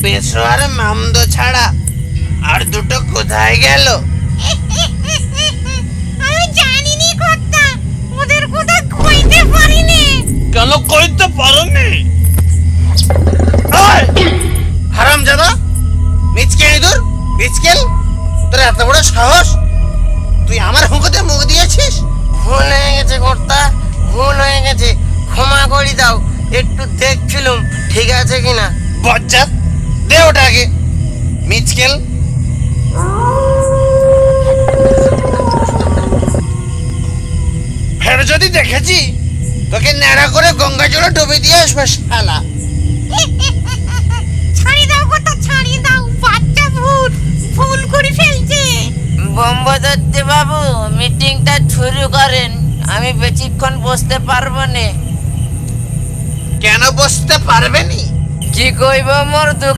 বেসো আর মামদো ছাড়া আর দুটো কোথায় গেল? আমি জানিনি কর্তা, ওদের কোথায় কইতে পারিনি। কেন কইতে পারোনি? হারামজাদা, মিচকে ইঁদুর, বিচকেল, তোর এত বড় সাহস! তুই আমার হুঁকোতে মুখ দিয়েছিস? ভুল হয়ে গেছে কর্তা, ভুল হয়ে গেছে, ক্ষমা করে দাও। একটু দেখছিলুম ঠিক আছে কিনা। বজ্জাত, দে ওটা আগে। মিচকেল, ফের যদি দেখেছি তোকে ন্যাড়া করে গঙ্গা জলে ডুবে দিয়ে আসবে শালা। ছাড়ি দাও কর্তা, ছাড়ি দাও, বাচ্চা ভূত ভুল করে ফেলছে। ব্রহ্মদত্ত বাবু, মিটিংটা শুরু করেন, আমি বেশিক্ষণ বসতে পারবো না। কেন বসতে পারবে নি? কি কইব মোর